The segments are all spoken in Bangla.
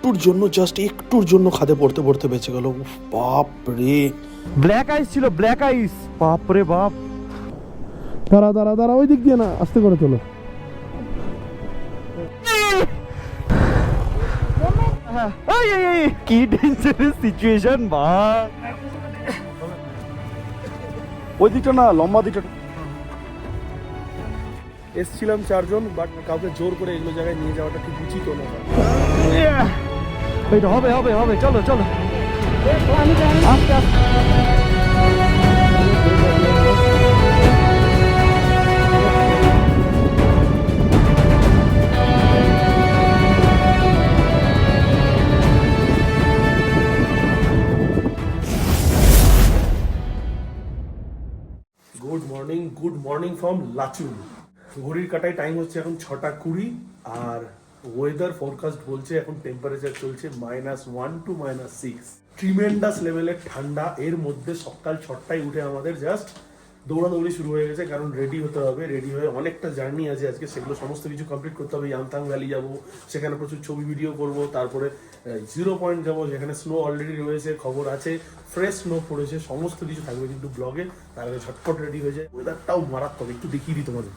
একটুর জন্য জাস্ট একটুর জন্য খাদে পড়তে পড়তে বেঁচে গেল। বাপ রে, ব্ল্যাক আইস ছিল, ব্ল্যাক আইস, বাপ রে বাপ। দাঁড়া দাঁড়া দাঁড়া, ওই দিক দিয়ে না, আস্তে করে তোলো। কি ডেঞ্জারাস সিচুয়েশন ভাই। ওই দিকটা না, লম্বা দিকটা। এসছিলাম 4 জন, বাট কাউকে জোর করে এগুলো জায়গায় নিয়ে যাওয়াটা ঠিক উচিত না। এটা হবে হবে হবে, চলো চলো আস্তে আস্তে। Good morning from Lachung. ঘড়ির কাটায় টাইম হচ্ছে এখন 6:20, আর ওয়েদার ফোরকাস্ট বলছে এখন টেম্পারেচার চলছে -1 to -6। ট্রিমেন্ডাস লেভেলের ঠান্ডা। এর মধ্যে সকাল 6টায় উঠে আমাদের জাস্ট দৌড়াদৌড়ি শুরু হয়ে গেছে, কারণ রেডি হতে হবে। রেডি হয়ে অনেকটা জার্নি আছে আজকে, সেগুলো সমস্ত কিছু কমপ্লিট করতে হবে। ইয়ামথাং ভ্যালি যাবো, সেখানে প্রচুর ছবি ভিডিও করব। তারপরে 0 পয়েন্ট যাবো, যেখানে স্নো অলরেডি রয়েছে, খবর আছে, ফ্রেশ স্নো পড়েছে, সমস্ত কিছু থাকবে কিন্তু ব্লগে। তার আগে ঝটপট রেডি হয়ে যায়। ওয়েদারটাও মারাত্মক, একটু দেখিয়ে দিই তোমাদের।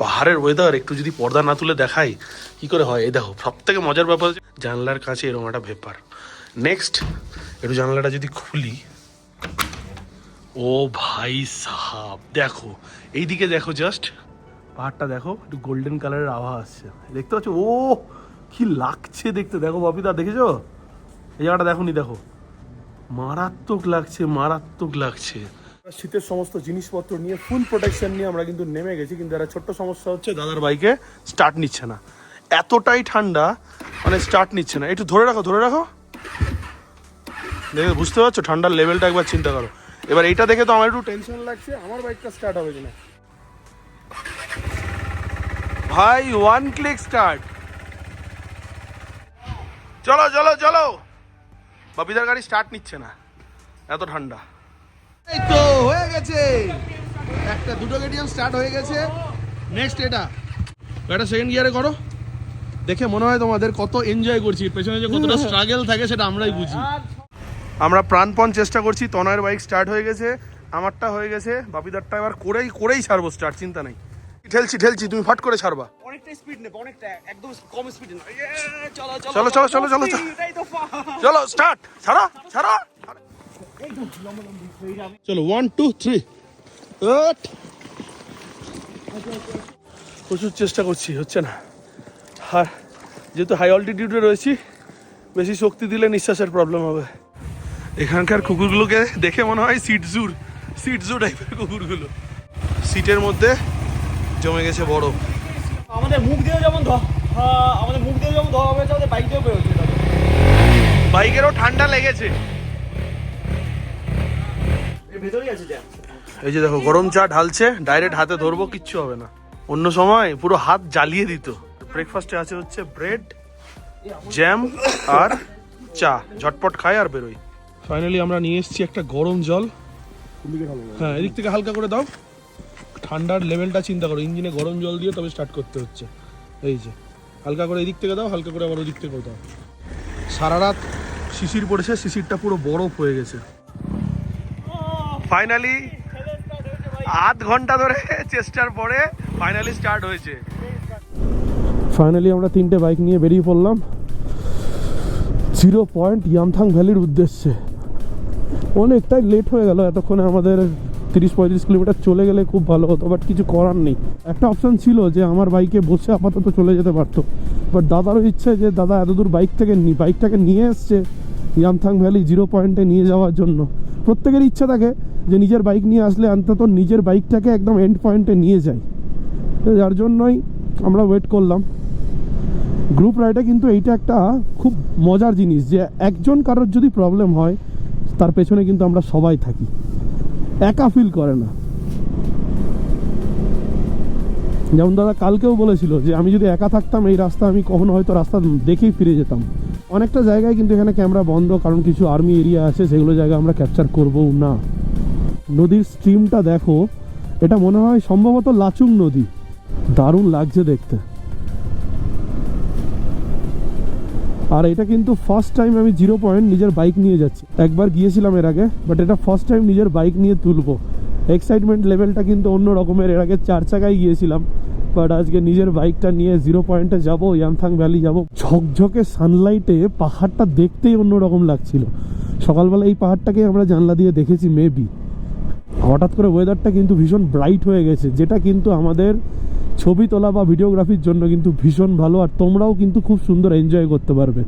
পাহাড়ের ওয়েদার একটু যদি পর্দা না তুলে দেখাই কি করে হয়? এই দেখো, সব থেকে মজার ব্যাপার হচ্ছে জানলার কাছে এরকম একটা ভেপার। নেক্সট একটু জানলাটা যদি খুলি, ও ভাই সাহাব দেখো, এইদিকে দেখো, জাস্ট পাহাড়টা দেখো, একটু গোল্ডেন কালারের আভা আসছে, দেখতে পাচ্ছ? ও কি লাগছে দেখতে, দেখো ববিদা, দেখেছো এই জায়গাটা? দেখো নি, দেখো, মারাত্মক লাগছে, মারাত্মক লাগছে। শীতের সমস্ত জিনিসপত্র নিয়ে, ফুল প্রোটেকশন নিয়ে আমরা কিন্তু নেমে গেছি, কিন্তু একটা ছোট্ট সমস্যা হচ্ছে, দাদার বাইকে স্টার্ট নিচ্ছে না। এতটাই ঠান্ডা, মানে স্টার্ট নিচ্ছে না। একটু ধরে রাখো, ধরে রাখো, দেখে বুঝতে পারছো ঠান্ডার লেভেলটা, একবার চিন্তা করো। এবার এইটা দেখে তো আমার একটু টেনশন লাগছে, আমার বাইকটা স্টার্ট হবে কিনা। ভাই 1 ক্লিক স্টার্ট। চলো চলো চলো, বাপিদার গাড়ি স্টার্ট নিচ্ছে না, এত ঠান্ডা। এই তো হয়ে গেছে, একটা দুটো কেটিএম স্টার্ট হয়ে গেছে। নেক্সট এটা সেকেন্ড গিয়ারে করো, দেখে মনে হয় তোমাদের কত এনজয় করছি। পেছনে যে কতটা স্ট্রাগল থাকে সেটা আমরাই বুঝি। আমরা প্রাণপণ চেষ্টা করছি। তনয়ের বাইক স্টার্ট হয়ে গেছে, আমারটা হয়ে গেছে, বাপিদারটা এবার করেই ছাড়বো স্টার্ট, চিন্তা নাই। ঠেলছি, তুমি ফাট করে ছাড়বা। অনেকটা স্পিড নেব, অনেকটা, একদম কম স্পিড না। চলো চলো চলো চলো চলো চলো, স্টার্ট, ছাড়ো ছাড়ো, চলো 1 2 3। প্রচুর চেষ্টা করছি, হচ্ছে না। আর যেহেতু হাই অল্টিটিউডে রয়েছি, বেশি শক্তি দিলে নিঃশ্বাসের প্রবলেম হবে। এখানকার কুকুরগুলোকে দেখে মনে হয় সিটজু টাইপের কুকুরগুলো। সিটের মধ্যে জমে গেছে বরফ। আমাদের মুখ দিয়ে যেমন ধোয়া হয়েছে, আমাদের বাইক দিয়েও বেরোচ্ছে। বাইকেরও ঠান্ডা লেগেছে। এর ভেতরেই আছে জ্যাম। এই যে দেখো, গরম চা ঢালছে, ডাইরেক্ট হাতে ধরবো, কিচ্ছু হবে না। অন্য সময় পুরো হাত জ্বালিয়ে দিত। ব্রেকফাস্টে আছে হচ্ছে ব্রেড, জ্যাম আর চা, ঝটপট খাই আর বেরোই। ফাইনালি আমরা নিয়ে এসেছি একটা গরম জল। হ্যাঁ, এদিক থেকে হালকা করে দাও। ঠান্ডার লেভেলটা চিন্তা করো, ইঞ্জিনে গরম জল দিয়ে তবে স্টার্ট করতে হচ্ছে। এই যে হালকা করে এদিক থেকে দাও, হালকা করে আবার ওদিক থেকে দাও। সারা রাত শিশির পড়েছে, শিশিরটা পুরো বরফ হয়ে গেছে। ফাইনালি 8 ঘন্টা ধরে চেষ্টার পরে ফাইনালি স্টার্ট হয়েছে। ফাইনালি আমরা 3টে বাইক নিয়ে বেরিয়ে পড়লাম 0 পয়েন্ট ইয়ামথাং ভ্যালির উদ্দেশ্যে। অনেকটাই লেট হয়ে গেল, এতক্ষণে আমাদের 30-35 কিলোমিটার চলে গেলে খুব ভালো হতো, বাট কিছু করার নেই। একটা অপশান ছিল যে আমার বাইকে বসে আপাতত চলে যেতে পারতো, বাট দাদারও ইচ্ছে যে দাদা এতদূর বাইকটাকে নিয়ে এসছে ইয়ামথাং ভ্যালি 0 পয়েন্টে নিয়ে যাওয়ার জন্য। প্রত্যেকের ইচ্ছা থাকে যে নিজের বাইক নিয়ে আসলে অন্তত নিজের বাইকটাকে একদম এন্ড পয়েন্টে নিয়ে যাই, যার জন্যই আমরা ওয়েট করলাম। গ্রুপ রাইডে কিন্তু এইটা একটা খুব মজার জিনিস যে একজন কারোর যদি প্রবলেম হয়, তার পেছনে কিন্তু আমরা সবাই থাকি, একা ফিল করে না। যেমন দাদা কালকেও বলেছিল যে আমি যদি একা থাকতাম এই রাস্তা আমি কখনো হয়তো রাস্তা দেখেই ফিরে যেতাম। অনেকটা জায়গায় কিন্তু এখানে ক্যামেরা বন্ধ, কারণ কিছু আর্মি এরিয়া আছে, সেগুলো জায়গা আমরা ক্যাপচার করবও না। নদীর স্ট্রিমটা দেখো, এটা মনে হয় সম্ভবত লাচুং নদী। দারুণ লাগছে দেখতে। আর এটা কিন্তু ফার্স্ট টাইম আমি 0 পয়েন্ট নিজের বাইক নিয়ে যাচ্ছি। একবার গিয়েছিলাম এর আগে, বাট এটা ফার্স্ট টাইম নিজের বাইক নিয়ে তুলবো। এক্সাইটমেন্ট লেভেলটা কিন্তু অন্য রকমের। এর আগে 4 চাকায় গিয়েছিলাম, বাট আজকে নিজের বাইকটা নিয়ে 0 পয়েন্টে যাবো, ইয়ামথাং ভ্যালি যাব। ঝকঝকে সানলাইটে পাহাড়টা দেখতেই অন্যরকম লাগছিল। সকালবেলা এই পাহাড়টাকে আমরা জানলা দিয়ে দেখেছি মেবি। হঠাৎ করে ওয়েদারটা কিন্তু ভীষণ ব্রাইট হয়ে গেছে, যেটা কিন্তু আমাদের ছবি তোলা বা ভিডিওগ্রাফির জন্য কিন্তু ভীষণ ভালো। আর তোমরাও কিন্তু খুব সুন্দর এনজয় করতে পারবে।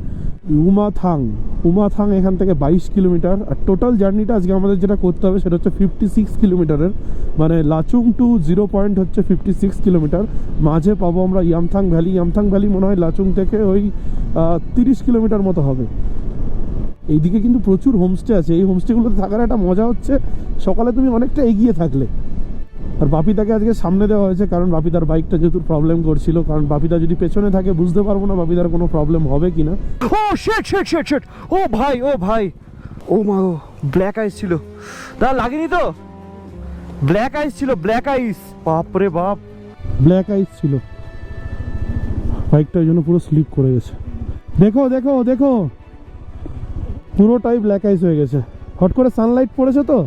উমাথাং এখান থেকে 22 কিলোমিটার। আর টোটাল জার্নিটা আজকে আমাদের যেটা করতে হবে সেটা হচ্ছে 56 কিলোমিটারের, মানে লাচুং টু 0 পয়েন্ট হচ্ছে 56 কিলোমিটার। মাঝে পাবো আমরা ইয়ামথাং ভ্যালি। ইয়ামথাং ভ্যালি মনে হয় লাচুং থেকে ওই 30 কিলোমিটার মতো হবে। এইদিকে কিন্তু প্রচুর হোমস্টে আছে। এই হোমস্টেগুলোতে থাকার একটা মজা হচ্ছে, সকালে তুমি অনেকটা এগিয়ে থাকলে। আর বাপিদাকে আজকে সামনে দেওয়া হয়েছে, কারণ বাপিদার বাইকটা যেহেতু প্রবলেম করছিল। কারণ বাপিদা যদি পেছনে থাকে বুঝতে পারবো না বাপিদার কোনো প্রবলেম হবে কিনা। ও শিট শিট শিট শিট, ও ভাই ও ভাই, ও মা গো, ব্ল্যাক আইস ছিল। দাদা লাগেনি তো? ব্ল্যাক আইস ছিল, ব্ল্যাক আইস, বাপরে বাপ। ব্ল্যাক আইস ছিল, বাইকটা ওই জন্য পুরো স্লিপ করে গেছে। দেখো দেখো দেখো, পুরোটাই ব্ল্যাক আইস হয়ে গেছে। হট করে সানলাইট পড়েছে তো।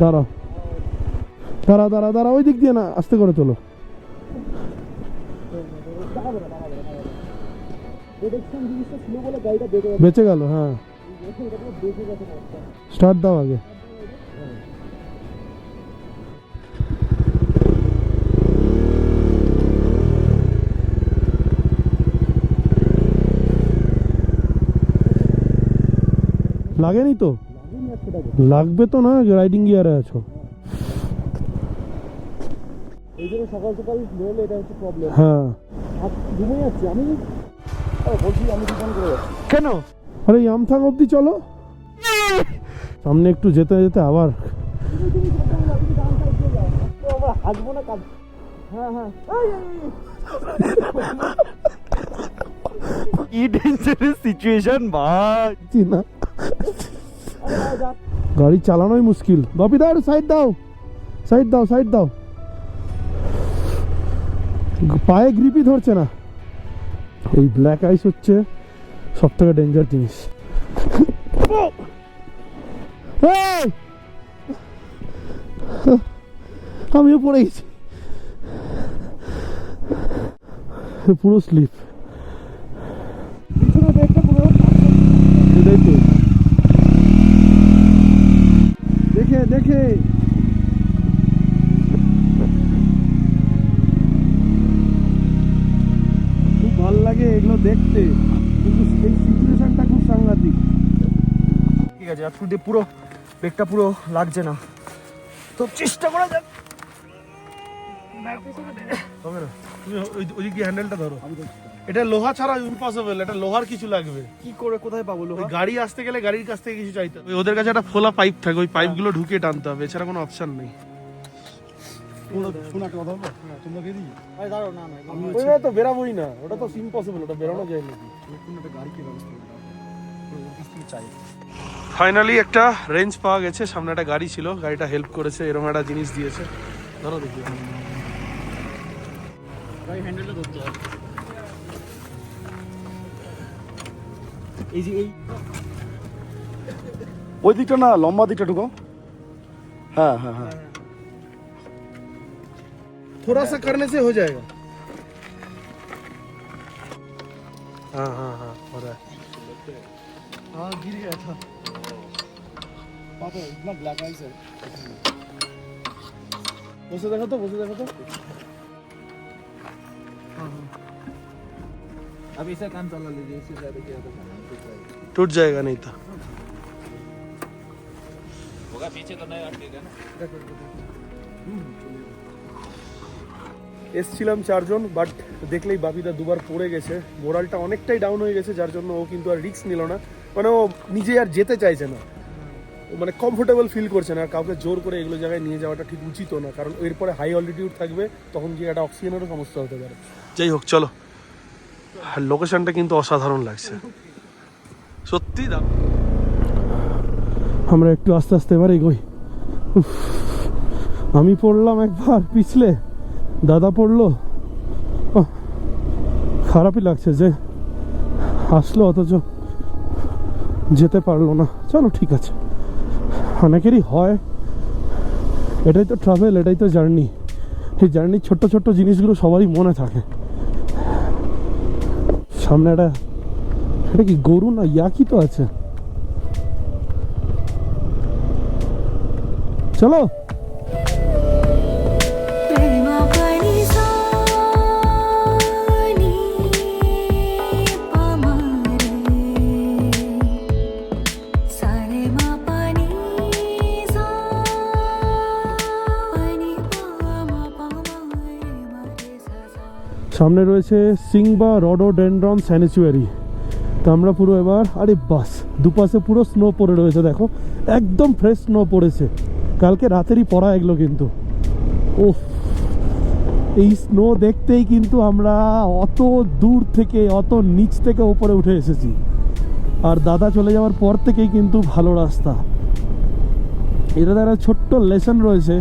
দাঁড়াও দাঁড়া দাঁড়া দাঁড়া, ওই দিক দিয়ে না, আস্তে করে তোলো। বেঁচে গেল, হ্যাঁ। স্টার্ট দাও আগে। লাগেনি তো? লাগবে তো না, রাইডিং গিয়ারে আছো। এই জন্য সকাল সকাল বেরোলে এটা হচ্ছে প্রবলেম। হ্যাঁ, ঘুমিয়ে যাচ্ছি আমি। বলছি আমি দোকান করে যাচ্ছি। কেন? আরে ইয়ামথাং অব্দি চলো, সামনে একটু যেতে যেতে আবার। আমরা হাসবো না কাজ। হ্যাঁ হ্যাঁ, কি ডেঞ্জারাস সিচুয়েশন ভাই। না, গাড়ি চালানোই মুশকিল। বাপিদা একটু সাইড দাও, সাইড দাও, সাইড দাও। পায়ে গ্রিপই ধরছে না। এই ব্ল্যাক আইস হচ্ছে সব থেকে ডেঞ্জার জিনিস। এই! আমিও পড়ে গেছি, পুরো স্লিপ। পিছনে ব্রেকটা পুরো এটাই তো, দেখে দেখে। খুব ভাল লাগে এগুলো দেখতে, কিন্তু এই সিচুয়েশনটা খুব সাংঘাতিক। ঠিক আছে, আর পুরো ব্রেকটা পুরো লাগছে না, তো চেষ্টা করা যাক। হবে না, তুমি ওই দিকে হ্যান্ডেলটা ধরো। এটা লোহা ছাড়া ইম্পসিবল, এটা লোহার কিছু লাগবে। কি করে কোথায় পাবো লোহা? গাড়ি আসতে গেলে গাড়ির কাছ থেকে কিছু চাইতে হবে। ওদের কাছে একটা খোলা পাইপ থাকে, ওই পাইপগুলো ঢুকিয়ে টানতে হবে, এছাড়া কোনো অপশন নেই। ওটা তো বেরাবোই না, ওটা তো ইম্পসিবল, ওটা বেরোনো যায় নাকি। ফাইনালি একটা রেঞ্জ পাওয়া গেছে। সামনে একটা গাড়ি ছিল, গাড়িটা হেল্প করেছে, এরকম একটা জিনিস দিয়েছে। ধরো দেখি, গাড়ি হ্যান্ডেলটা ধরতে হবে। এই যে এই ওই দিকটা না, লম্বা দিকটা ঢুকো। হ্যাঁ হ্যাঁ হ্যাঁ, थोड़ा सा करने से हो जाएगा। हाँ हाँ हाँ, हो रहा है। हाँ, गिर गया था। पापा इतना ब्लैक आइस है। बसे देखो तो, बसे देखो तो। अब ऐसा काम चला लीजिए, इससे ज्यादा क्या होगा? टूट जाएगा नहीं तो। होगा पीछे तो नहीं अटकेगा ना। এসছিলাম 4 জন, বাট দেখলেই বাপিদা দুবার পড়ে গেছে, মোরালটা অনেকটাই ডাউন হয়ে গেছে, যার জন্য ও কিন্তু আর রিস্ক নিল না। মানে ও নিজে আর যেতে চাইছে না, ও মানে কমফোর্টেবল ফিল করছে না। আর কাউকে জোর করে এগুলো জায়গায় নিয়ে যাওয়াটা ঠিক উচিত না, কারণ এরপরে হাই অল্টিটিউড থাকবে, তখন গিয়ে একটা অক্সিজেনেরও সমস্যা হতে পারে। যাই হোক, চলো। আর লোকেশনটা কিন্তু অসাধারণ লাগছে সত্যি। আমরা একটু আস্তে আস্তে এবার এগোই। আমি পড়লাম একবার পিছলে, দাদা পড়লো। খারাপই লাগছে যে আসলো অথচ যেতে পারলো না। চলো ঠিক আছে, অনেকেরই হয়, এটাই তো ট্রাভেল, এটাই তো জার্নি। এই জার্নির ছোট্ট ছোট্ট জিনিসগুলো সবারই মনে থাকে। সামনে এটা কি গরু না ইয়াকি তো আছে। চলো সামনে রয়েছে সিংবা রডোডেন্ড্রন স্যানিচুয়ারি। তো আমরা পুরো এবার, আরে বাস, দুপাশে পুরো স্নো পড়ে রয়েছে, দেখো একদম ফ্রেশ স্নো পড়েছে, কালকে রাতেরই পড়া এগুলো কিন্তু। ওহ, এই স্নো দেখতেই কিন্তু আমরা অত দূর থেকে, অত নিচ থেকে উপরে উঠে এসেছি। আর দাদা চলে যাওয়ার পর থেকেই কিন্তু ভালো রাস্তা। এটা একটা ছোট্ট লেসন রয়েছে,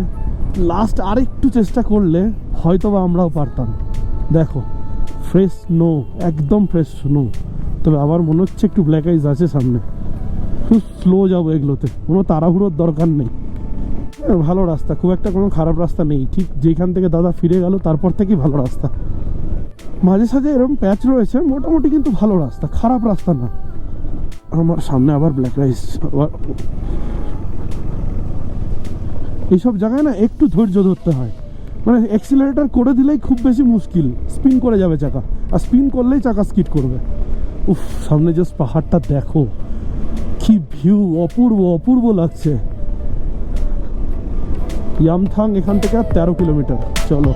লাস্ট আরেকটু চেষ্টা করলে হয়তো বা আমরাও পারতাম। দেখো ফ্রেশ স্নো, একদম ফ্রেশ স্নো। তবে আমার মনে হচ্ছে একটু ব্ল্যাক আইস আছে সামনে, খুব স্লো যাবো এগুলোতে, কোনো তাড়াহুড়োর দরকার নেই। ভালো রাস্তা, খুব একটা কোনো খারাপ রাস্তা নেই, ঠিক যেখান থেকে দাদা ফিরে গেল তারপর থেকেই ভালো রাস্তা। মাঝে সাঝে এরকম প্যাচ রয়েছে, মোটামুটি কিন্তু ভালো রাস্তা, খারাপ রাস্তা না। আমার সামনে আবার ব্ল্যাক রাইস। এইসব জায়গায় না একটু ধৈর্য ধরতে হয়, মানে অ্যাক্সিলারেটর করে দিলেই খুব বেশি মুশকিল, স্পিন করে যাবে চাকা, আর স্পিন করলেই চাকা স্কিড করবে। উফ, সামনে জাস্ট পাহাড়টা দেখো, কি ভিউ, অপূর্ব অপূর্ব লাগছে। ইয়ামথাং এখান থেকে আর 13 কিলোমিটার। চলো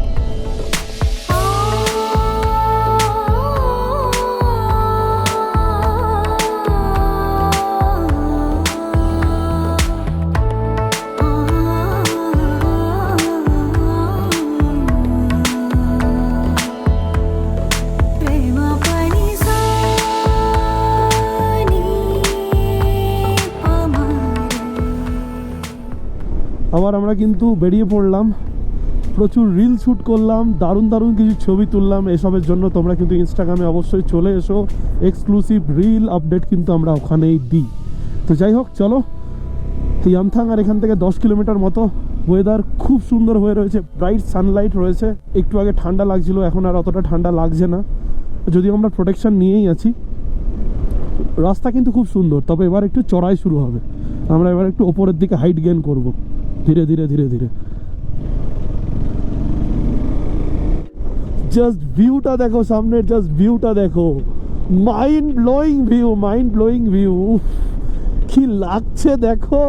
আবার আমরা কিন্তু বেরিয়ে পড়লাম, প্রচুর রিল শ্যুট করলাম, দারুণ দারুণ কিছু ছবি তুললাম। এসবের জন্য তোমরা কিন্তু ইনস্টাগ্রামে অবশ্যই চলে এসো, এক্সক্লুসিভ রিল আপডেট কিন্তু আমরা ওখানেই দিই। তো যাই হোক, চলো। তো ইয়ামথাং আর এখান থেকে 10 কিলোমিটার মতো। ওয়েদার খুব সুন্দর হয়ে রয়েছে, ব্রাইট সানলাইট রয়েছে। একটু আগে ঠান্ডা লাগছিল, এখন আর অতটা ঠান্ডা লাগছে না, যদিও আমরা প্রোটেকশন নিয়েই আছি। রাস্তা কিন্তু খুব সুন্দর, তবে এবার একটু চড়াই শুরু হবে। আমরা এবার একটু ওপরের দিকে হাইট গেইন করব ধীরে ধীরে ধীরে ধীরে। জাস্ট ভিউটা দেখো সামনের, জাস্ট ভিউটা দেখো, mind blowing view, mind blowing view. কি লাগছে দেখো,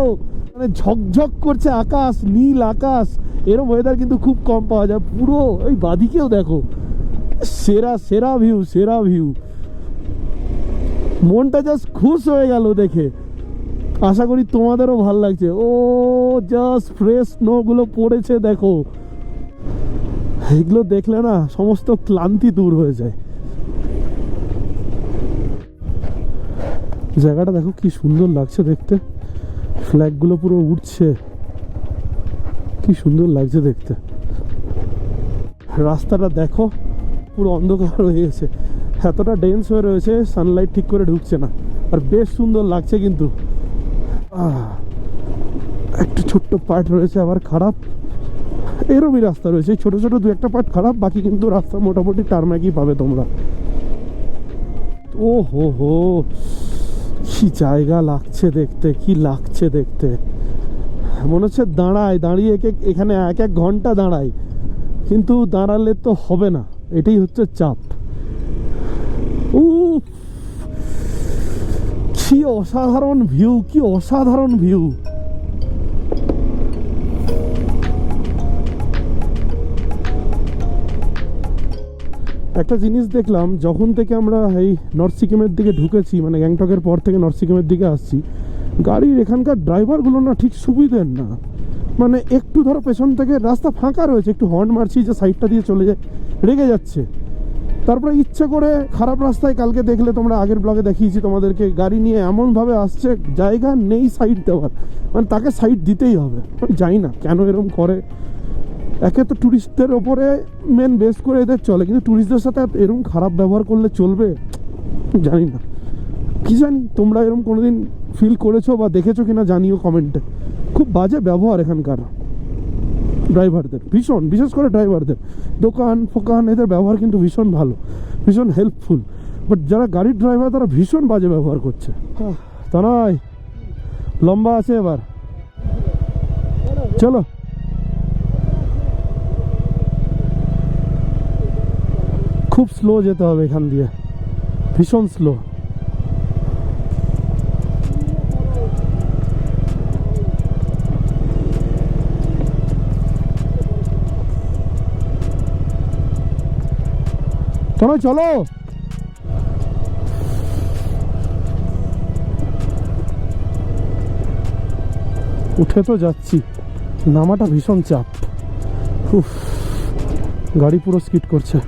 মানে ঝকঝক করছে আকাশ, নীল আকাশ। এরকম ওয়েদার কিন্তু খুব কম পাওয়া যায়। পুরো ওই বাদিকেও দেখো, সেরা সেরা ভিউ, সেরা ভিউ। মনটা জাস্ট খুশ হয়ে গেল দেখে। আশা করি তোমাদেরও ভালো লাগছে। ও জাস্ট ফ্রেশ স্নোগুলো পড়েছে দেখো, এগুলো দেখলে না সমস্ত ক্লান্তি দূর হয়ে যায়। জায়গাটা দেখো কি সুন্দর লাগছে দেখতে, ফ্ল্যাগগুলো পুরো উঠছে, কি সুন্দর লাগছে দেখতে। রাস্তাটা দেখো পুরো অন্ধকার হয়ে গেছে, এতটা ডেন্স হয়ে রয়েছে, সানলাইট ঠিক করে ঢুকছে না। আর বেশ সুন্দর লাগছে কিন্তু। একটু ছোট্ট পার্ট রয়েছে আবার খারাপ, এরমই রাস্তা রয়েছে, ছোট ছোট দু একটা পার্ট খারাপ, বাকি কিন্তু রাস্তা মোটামুটি টারম্যাকই পাবে তোমরা। ও হো হো, কি জায়গা লাগছে দেখতে, কি লাগছে দেখতে। মনে হচ্ছে দাঁড়িয়ে এখানে এক এক ঘন্টা দাঁড়াই, কিন্তু দাঁড়ালে তো হবে না, এটাই হচ্ছে চাপ। কি অসাধারণ ভিউ, কি অসাধারণ ভিউ। একটা জিনিস দেখলাম, যখন থেকে আমরা এই নর্থ সিকিমের দিকে ঢুকেছি, মানে গ্যাংটকের পর থেকে নর্থ সিকিমের দিকে আসছি, গাড়ির এখানকার ড্রাইভারগুলো না ঠিক সুবিধের না। মানে একটু ধরো পেছন থেকে রাস্তা ফাঁকা রয়েছে, একটু হর্ন মারছি যে সাইডটা দিয়ে চলে যায়, রেগে যাচ্ছে। তারপরে ইচ্ছে করে খারাপ রাস্তায়, কালকে দেখলে তোমরা আগের ব্লগে দেখিয়েছি তোমাদেরকে, গাড়ি নিয়ে এমনভাবে আসছে, জায়গা নেই সাইড দেওয়ার, মানে তাকে সাইড দিতেই হবে। জানি না কেন এরকম করে। একে তো ট্যুরিস্টদের ওপরে মেন বেস করে এদের চলে, কিন্তু ট্যুরিস্টদের সাথে এরকম খারাপ ব্যবহার করলে চলবে? জানি না। কি জানি তোমরা এরকম কোনোদিন ফিল করেছো বা দেখেছো কিনা জানিও কমেন্টে। খুব বাজে ব্যবহার এখানকার ড্রাইভারদের, ভীষণ, বিশেষ করে ড্রাইভারদের। দোকান ফোকান এদের ব্যবহার কিন্তু ভীষণ ভালো, ভীষণ হেল্পফুল, বাট যারা গাড়ির ড্রাইভার তারা ভীষণ বাজে ব্যবহার করছে। তা নয়, লম্বা আছে এবার, চলো। খুব স্লো যেতে হবে এখান দিয়ে, ভীষণ স্লো। চলো চলো, উঠে তো যাচ্ছি, নামাটা ভীষণ চাপ। উফ, গাড়ি পুরো স্কিড করছে।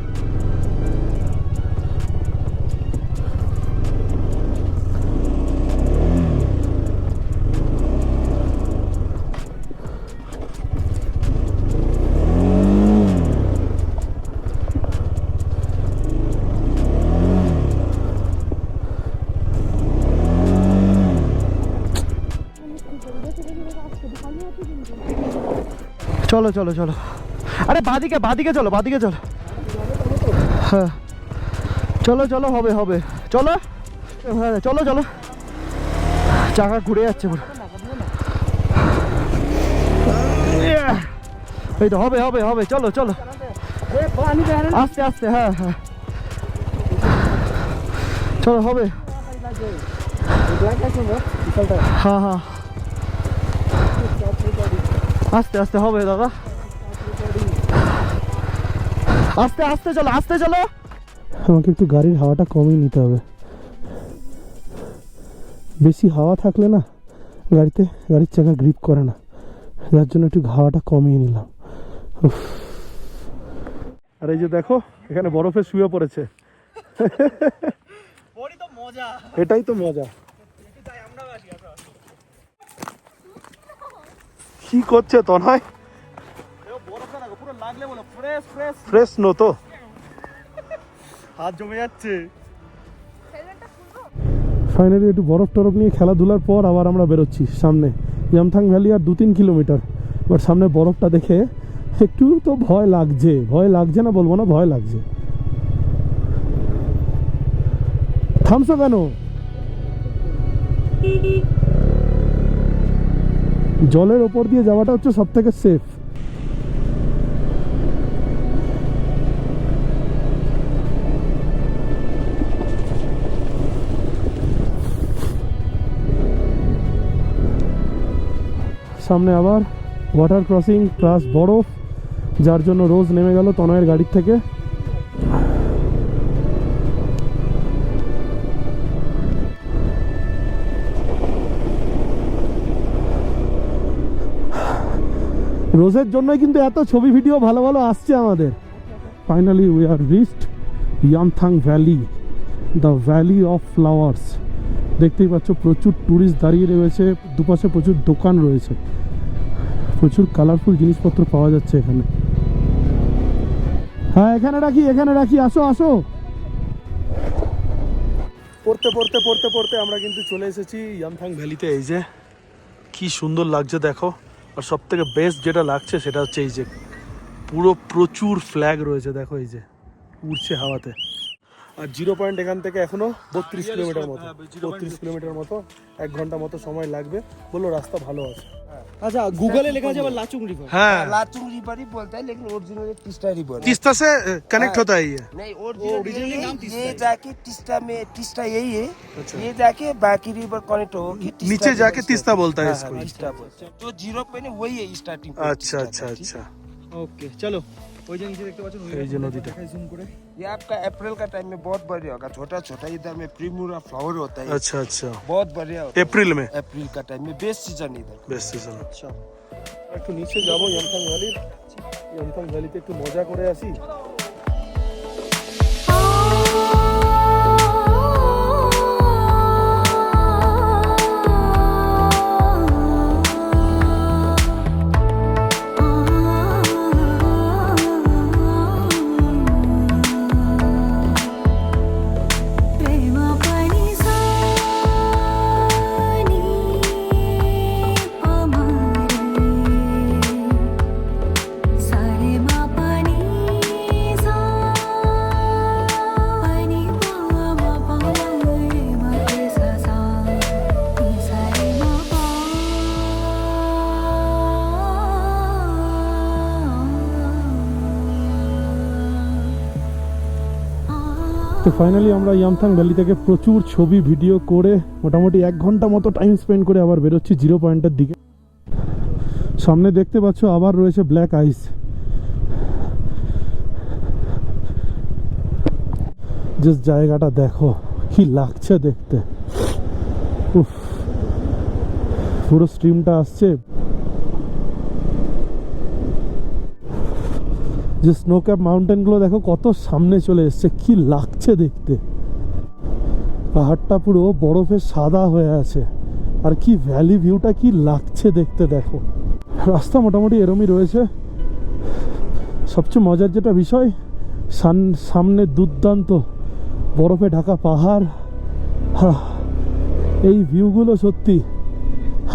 চলো চলো চলো, আরে বাদিকে বাদিকে চলো, বাদিকে চলো। হ্যাঁ চলো চলো, হবে হবে, চলো। হ্যাঁ চলো চলো, চাকা ঘুরে যাচ্ছে পুরো। এই তো হবে হবে হবে, চলো চলো, আস্তে আস্তে, হ্যাঁ হ্যাঁ চলো, হবে। হ্যাঁ হ্যাঁ, আস্তে আস্তে হবে দাদা, আস্তে আস্তে চলো, আস্তে চলো। আমাকে একটু গাড়ির হাওয়াটা কমই নিতে হবে, বেশি হাওয়া থাকলে না গাড়িতে, গাড়ির চাকা গ্রিপ করে না, যার জন্য একটু হাওয়াটা কমিয়ে নিলাম। আর এই যে দেখো এখানে বরফে শুয়ে পড়েছে, এটাই তো মজা। কি করছে তনয়? ফ্রেশ নো তো, হাত জমে যাচ্ছে। ফাইনালি একটু বরফ টরফ নিয়ে খেলাধুলার পর আবার আমরা বেরোচ্ছি সামনে, ইয়ামথাং ভ্যালি আর 2-3 কিলোমিটার। বাট সামনে বরফটা দেখে একটু তো ভয় লাগছে, ভয় লাগছে না বলবো না, ভয় লাগছে। থামছো কেন? জলের ওপর দিয়ে যাওয়াটা হচ্ছে সব থেকে সেফ। সামনে আবার ওয়াটার ক্রসিং প্লাস বরফ, যার জন্য রোজ নেমে গেল তনয়ের গাড়ির থেকে। রোজের জন্যই কিন্তু এত ছবি ভিডিও ভালো ভালো আসছে আমাদের। Finally we are reached Yumthang valley, the valley of flowers. দেখতেই পাচ্ছ প্রচুর ট্যুরিস্ট দাঁড়িয়ে রয়েছে, দুপাশে প্রচুর দোকান রয়েছে, প্রচুর কালারফুল জিনিসপত্র পাওয়া যাচ্ছে এখানে। হ্যাঁ এখানে রাখি, এখানে রাখি, আসো আসো। পড়তে পড়তে পড়তে পড়তে আমরা কিন্তু চলে এসেছি ইয়ামথাং ভ্যালিতে। এই যে কি সুন্দর লাগছে দেখো, আর সব থেকে বেস্ট যেটা লাগছে সেটা হচ্ছে এই যে পুরো প্রচুর ফ্ল্যাগ রয়েছে, দেখো এই যে উড়ছে হাওয়াতে। আর 0 পয়েন্ট এখান থেকে এখনো 32 কিলোমিটার মতো, 32 কিলোমিটার মতো, 1 ঘন্টা মতো সময় লাগবে। বললো রাস্তা ভালো আছে। अच्छा गूगल लिखा है लाचुंग रिवर। हाँ लाचुंग रिवर ही बोलता है, लेकिन ओरिजिनल तीस्ता रिवर है। तीस्ता से कनेक्ट होता है ये? नहीं, ओरिजिनल ये जाके तीस्ता में, तीस्ता यही है। ये जाके बाकी रिवर कनेक्ट होगी, नीचे जाके तीस्ता बोलता है इसको। तीस्ता बोलते हैं। जो 0 पे नहीं वही है स्टार्टिंग। अच्छा अच्छा अच्छा, ओके चलो। ওই যে নিচে দেখতে পাচ্ছেন এই যে নদীটা, জুম করে। ये आपका अप्रैल का टाइम में बहुत बढ़िया होगा, छोटा छोटा इधर में प्रीमूरा फ्लावर होता है। अच्छा अच्छा, बहुत बढ़िया होता है अप्रैल में, अप्रैल का टाइम में बेस्ट सीजन इधर। Best season. আচ্ছা একটু নিচে যাবো ইয়ামথাং ভ্যালি, ইয়ামথাং ভ্যালিতে একটু মজা করে আসি। তো ফাইনালি আমরা ইয়ামথাং ভ্যালি থেকে প্রচুর ছবি ভিডিও করে মোটামুটি 1 ঘন্টা মতো টাইম স্পেন্ড করে আবার বেরোচ্ছি জিরো পয়েন্টের দিকে। সামনে দেখতে পাচ্ছ আবার রয়েছে ব্ল্যাক আইস। জাস্ট জায়গাটা দেখো কি লাগছে দেখতে। উফ, পুরো স্ট্রিমটা আসছে। যে স্নো ক্যাপ মাউন্টেনগুলো দেখো কত সামনে চলে এসছে, কি লাগছে দেখতে। পাহাড়টা পুরো বরফে সাদা হয়ে আছে, আর কি ভ্যালি ভিউটা কি লাগছে দেখতে দেখো। রাস্তা মোটামুটি এরমই রয়েছে। সবচেয়ে মজার যেটা বিষয়, সামনে দুর্দান্ত বরফে ঢাকা পাহাড়। এই ভিউগুলো সত্যি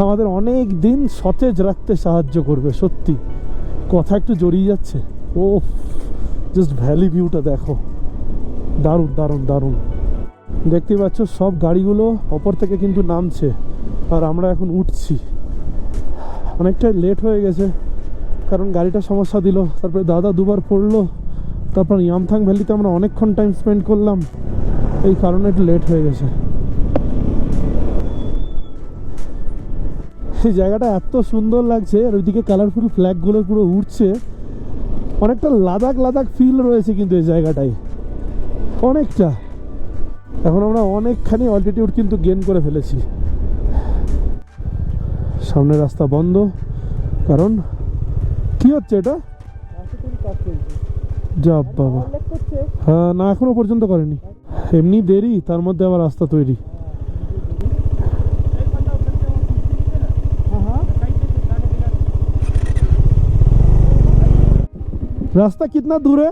আমাদের অনেক দিন সতেজ রাখতে সাহায্য করবে। সত্যি কথা একটু জড়িয়ে যাচ্ছে। ও জাস্ট ভ্যালি ভিউটা দেখো, দারুণ দারুণ দারুণ। দেখতে পাচ্ছ সব গাড়িগুলো ওপর থেকে কিন্তু নামছে, আর আমরা এখন উঠছি। অনেকটাই লেট হয়ে গেছে কারণ গাড়িটা সমস্যা দিল, তারপরে দাদা দুবার পড়লো, তারপর ইয়ামথাং ভ্যালিতে আমরা অনেকক্ষণ টাইম স্পেন্ড করলাম, এই কারণে একটু লেট হয়ে গেছে। এই জায়গাটা এত সুন্দর লাগছে, আর ওইদিকে কালারফুল ফ্ল্যাগগুলো পুরো উঠছে। অনেকটা লাদাখ লাদাখ ফিল রয়েছে কিন্তু এই জায়গাটায় অনেকটা। এখন আমরা অনেকখানি অল্টিটিউড কিন্তু গেইন করে ফেলেছি। সামনে রাস্তা বন্ধ, কারণ কি হচ্ছে এটা? যা বাবা, হ্যাঁ না এখনো পর্যন্ত করেনি, এমনি দেরি, তার মধ্যে আবার রাস্তা তৈরি। रास्ता कितना दूर है?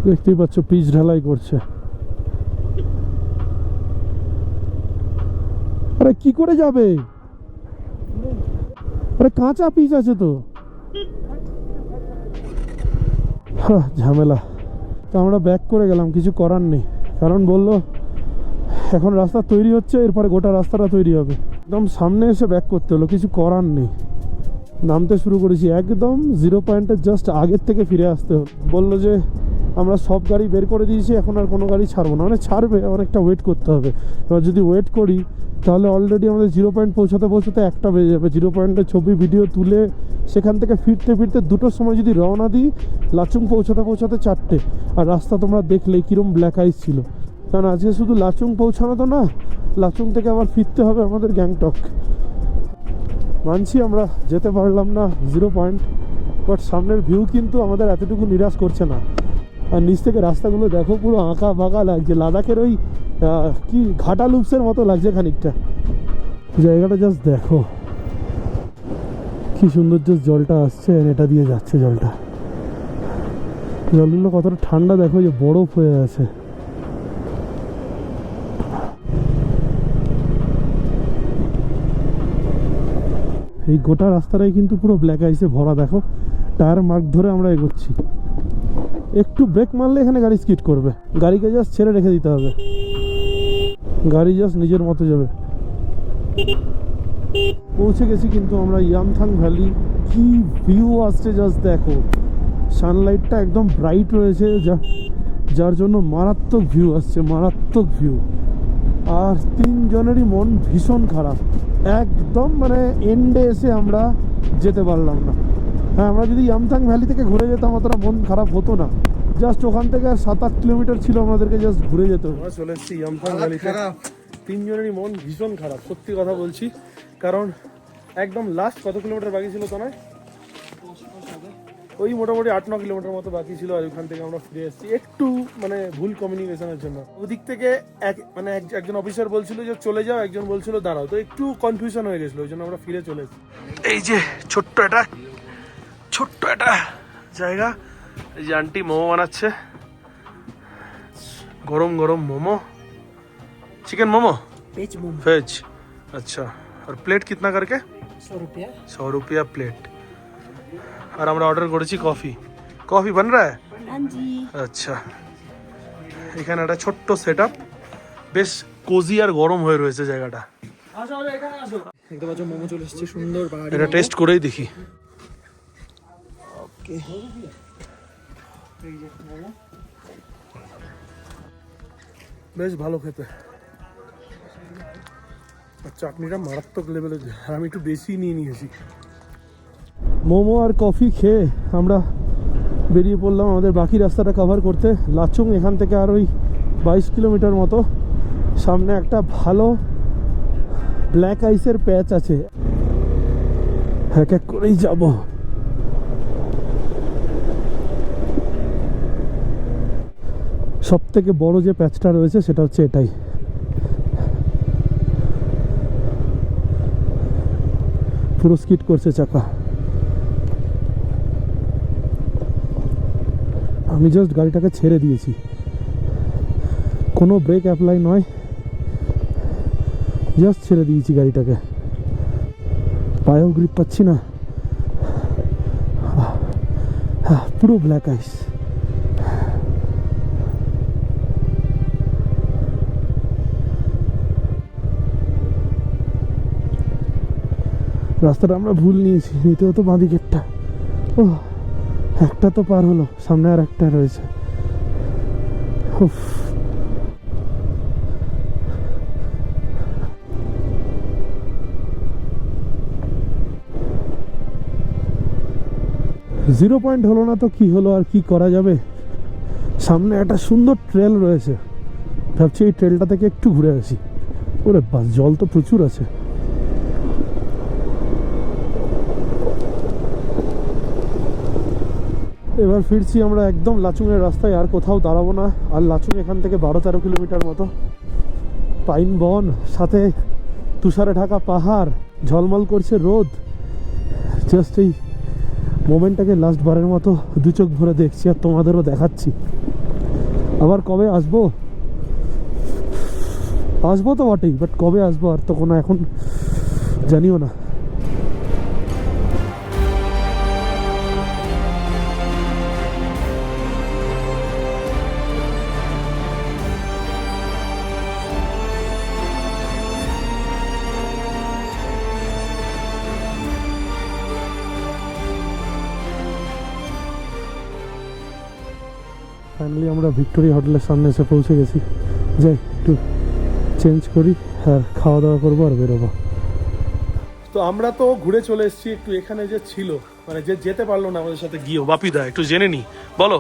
দেখতেই পাচ্ছ পিচ ঢালাই করছে। আরে কি করে যাবে? আরে কাঁচা পিচ আছে তো। ঝামেলা। তো আমরা ব্যাক করে গেলাম, কিছু করার নেই, কারণ বললো এখন রাস্তা তৈরি হচ্ছে, এরপরে গোটা রাস্তাটা তৈরি হবে। একদম সামনে এসে ব্যাক করতে হলো, কিছু করার নেই। নামতে শুরু করেছি একদম জিরো পয়েন্টের জাস্ট আগের থেকে ফিরে আসতে হলো। বললো যে আমরা সব গাড়ি বের করে দিয়েছি, এখন আর কোনো গাড়ি ছাড়বো না। মানে ছাড়বে, অনেকটা ওয়েট করতে হবে। এবার যদি ওয়েট করি তাহলে অলরেডি আমাদের জিরো পয়েন্ট পৌঁছাতে পৌঁছাতে 1টা বেজে যাবে। জিরো পয়েন্টের ছবি ভিডিও তুলে সেখান থেকে ফিরতে ফিরতে 2টোর সময় যদি রওনা দিই, লাচুং পৌঁছাতে পৌঁছাতে 4টে। আর রাস্তা তোমরা দেখলেই কীরকম ব্ল্যাক আইস ছিল। কারণ আজকে শুধু লাচুং পৌঁছানো তো না, লাচুং থেকে আবার ফিরতে হবে আমাদের গ্যাংটক। মানছি আমরা যেতে পারলাম না জিরো পয়েন্ট, বাট সামনের ভিউ কিন্তু আমাদের এতটুকু নিরাশ করছে না। আর নিচ থেকে রাস্তাগুলো দেখো পুরো আঁকা বাঁকা লাগছে, লাদাখের ওই কি ঘাটা লুপসের মতো লাগছে খানিকটা। জায়গাটা জাস্ট দেখো কি সুন্দর, জাস্ট জলটা আসছে, এটা দিয়ে যাচ্ছে জলটা। জলগুলো কতটা ঠান্ডা দেখো, যে বরফ হয়ে আছে। এই গোটা রাস্তাটাই কিন্তু পুরো ব্ল্যাক আইসে ভরা। দেখো টায়ার মার্ক ধরে আমরা এগোচ্ছি, একটু ব্রেক মারলে এখানে গাড়ি স্কিড করবে। গাড়িকে জাস্ট ছেড়ে রেখে দিতে হবে, গাড়ি জাস্ট নিজের মতো যাবে। পৌঁছে গেছি কিন্তু আমরা ইয়ামথাং ভ্যালি। কি ভিউ আসছে জাস্ট দেখো, সানলাইটটা একদম ব্রাইট রয়েছে, যার জন্য মারাত্মক ভিউ আসছে, মারাত্মক ভিউ। আর 3 জনেরই মন ভীষণ খারাপ, একদম মানে এন্ডে এসে আমরা যেতে পারলাম না। হ্যাঁ, আমরা যদি ইয়ামথাং ভ্যালি থেকে ঘুরে যেতাম অতটা মন খারাপ হতো না। জাস্ট ওখান থেকে আর 7-8 কিলোমিটার ছিল, আমাদেরকে জাস্ট ঘুরে যেতে হবে। চলে এসেছি ইয়ামথাং ভ্যালিতে। 3 জনেরই মন ভীষণ খারাপ, সত্যি কথা বলছি। কারণ একদম লাস্ট কত কিলোমিটার বাকি ছিল তো নয়, ওই মোটামুটি 8-9 কিলোমিটার মতো বাকি ছিল। আর ওখান থেকে আমরা ফিরে এসেছি একটু মানে ভুল কমিউনিকেশনের জন্য। ওদিক থেকে একজন অফিসার বলছিল যে চলে যাও, একজন বলছিল দাঁড়াও, তো একটু কনফিউশন হয়ে গেছিলো, ওই জন্য আমরা ফিরে চলে এসেছি। এই যে ছোট্ট একটা জায়গা, এই যে আন্টি মোমো বানাচ্ছে, গরম গরম মোমো, চিকেন মোমो, वेज। अच्छा, और प्लेट कितना करके? 100 रुपया प्लेट। और আমরা অর্ডার করেছি কফি बन रहा है? हाँ जी। আচ্ছা, এখানে একটা ছোট্ট সেটআপ, বেশ কোজি আর গরম হয়ে রয়েছে জায়গাটা। দেখতে পাচ্ছ মোমো চলে এসেছে, সুন্দর পাহাড়ি। এটা টেস্ট করেই দেখি। ওকে, বেশ ভালো খেতে, আর চাটনিটা মারাত্মক লেভেলের, আর আমি একটু বেশি নিয়ে নিয়েছি। মোমো আর কফি খেয়ে আমরা বেরিয়ে পড়লাম আমাদের বাকি রাস্তাটা কভার করতে। লাচুং এখান থেকে আর ওই 22 কিলোমিটার মতো। সামনে একটা ভালো ব্ল্যাক আইসের প্যাচ আছে, এক এক করেই যাব। সব থেকে বড় যে প্যাচটা রয়েছে সেটা হচ্ছে এটাই। পুরো স্কিড করছে চাকা। আমি জাস্ট গাড়িটাকে ছেড়ে দিয়েছি, কোনো ব্রেক অ্যাপ্লাই নয়, জাস্ট ছেড়ে দিয়েছি গাড়িটাকে। পায়েও গ্রিপ পাচ্ছি না, পুরো ব্ল্যাক আইস। রাস্তাটা আমরা ভুল নিয়েছি, নিতে হতো বাঁ দিকেরটা। ও একটা তো পার হলো, সামনে আর একটা রয়েছে। উফ, 0 পয়েন্ট হলো না তো কি হলো, আর কি করা যাবে। সামনে একটা সুন্দর ট্রেল রয়েছে, ভাবছি এই ট্রেলটা থেকে একটু ঘুরে আসি। ওরে বাস, জল তো প্রচুর আছে। এবার ফিরছি আমরা একদম লাচুংয়ের রাস্তায়, আর কোথাও দাঁড়াবো না। আর লাচুং এখান থেকে 12-13 কিলোমিটার মতো। পাইন বন, সাথে তুষারে ঢাকা পাহাড়, ঝলমল করছে রোদ। জাস্ট এই মোমেন্টটাকে লাস্ট বারের মতো দু চোখ ভরে দেখছি, আর তোমাদেরও দেখাচ্ছি। আবার কবে আসবো, আসবো তো বটেই, বাট কবে আসবো আর তো কোনো এখন জানিও না। ফাইনালি আমরা ভিক্টোরিয়া হোটেলের সামনে এসে পৌঁছে গেছি। যাই একটু চেঞ্জ করি আর খাওয়া দাওয়া করবো আর বেরোবো। তো আমরা তো ঘুরে চলে এসেছি। একটু এখানে যে ছিল, মানে যে যেতে পারলো না আমাদের সাথে গিয়েও, বাপিদা একটু জেনে নি, বলো।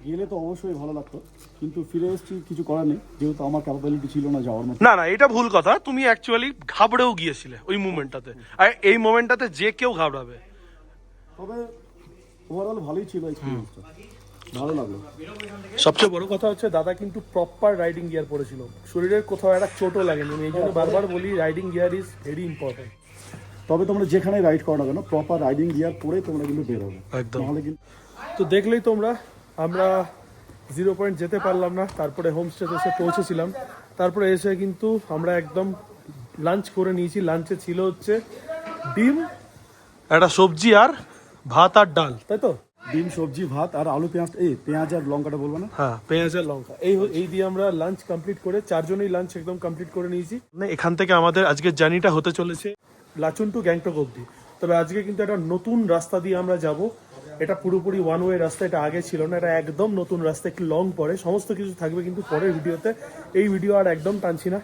গেলে তো অবশ্যই ভালো লাগতো, কিন্তু ফিরে এসেছি, কিছু করার নেই, যেহেতু আমার ক্যাপাবিলিটি ছিল না যাওয়ার মতো। না না, এটা ভুল কথা। তুমি অ্যাকচুয়ালি ঘাবড়েও গিয়েছিলে ওই মুভমেন্টটাতে, আর এই মোমেন্টটাতে যে কেউ ঘাবড়াবে। তবে ওভারঅল ভালোই ছিল এক্সপিরিয়েন্সটা, ভালো লাগলো। সবচেয়ে বড় কথা হচ্ছে দাদা কিন্তু প্রপার রাইডিং গিয়ার পরেছিল, শরীরের কোথাও একটা চোটও লাগেনি। আমি এই জন্য বারবার বলি, riding gear is very important. তবে তোমরা যেখানে রাইড করো না কেন, প্রপার রাইডিং গিয়ার পরে তোমরা কিন্তু বেরোবে, একদম। নাহলে কিন্তু। তো দেখলেই তোমরা, আমরা 0 পয়েন্ট যেতে পারলাম না, তারপরে হোমস্টেতে এসে পৌঁছেছিলাম। তারপরে এসে কিন্তু আমরা একদম লাঞ্চ করে নিয়েছি। লাঞ্চে ছিল হচ্ছে ডিম, একটা সবজি আর ভাত আর ডাল, তাই তো? ডিম, সবজি, ভাত আর আলু, পেঁয়াজ আর লঙ্কাটা বলবো না? হ্যাঁ, পেঁয়াজ আর লঙ্কা। এই দিয়ে আমরা লাঞ্চ কমপ্লিট করে, 4 জনেই লাঞ্চ একদম কমপ্লিট করে নিয়েছি। মানে এখান থেকে আমাদের আজকের জার্নিটা হতে চলেছে লাচুং টু গ্যাংটক অবধি। তবে আজকে কিন্তু একটা নতুন রাস্তা দিয়ে আমরা যাব। এটা পুরোপুরি ওয়ান ওয়ে রাস্তা, এটা আগে ছিল না, এটা একদম নতুন রাস্তা, একটু লং পরে। সমস্ত কিছু থাকবে কিন্তু পরের ভিডিওতে, এই ভিডিও আর একদম টানছি না।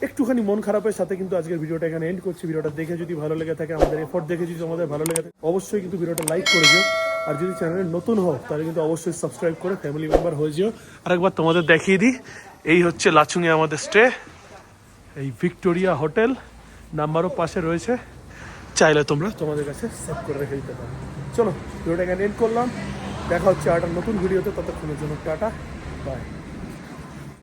একটুখানি মন খারাপের সাথে কিন্তু আজকের ভিডিওটা এখানে এন্ড করছি। ভিডিওটা দেখে যদি ভালো লেগে থাকে, আমাদের এফোর্ট দেখে যদি আমাদের ভালো লেগে থাকে, অবশ্যই কিন্তু ভিডিওটা লাইক করে দিও। আর যদি চ্যানেলে নতুন হও তাহলে কিন্তু অবশ্যই সাবস্ক্রাইব করে ফ্যামিলি মেম্বার হয়ে যেও। আরেকবার তোমাদের দেখিয়ে দিই, এই হচ্ছে লাচুংয়ে আমাদের স্টে, এই ভিক্টোরিয়া হোটেল, নাম্বারও পাশে রয়েছে, চাইলে তোমরা তোমাদের কাছে সেভ করে রেখে দিতে পারো। চলো ভিডিওটা এখানে এন্ড করলাম, দেখা হচ্ছে আর একটা নতুন ভিডিওতে। ততক্ষণের জন্য টাটা, বাই।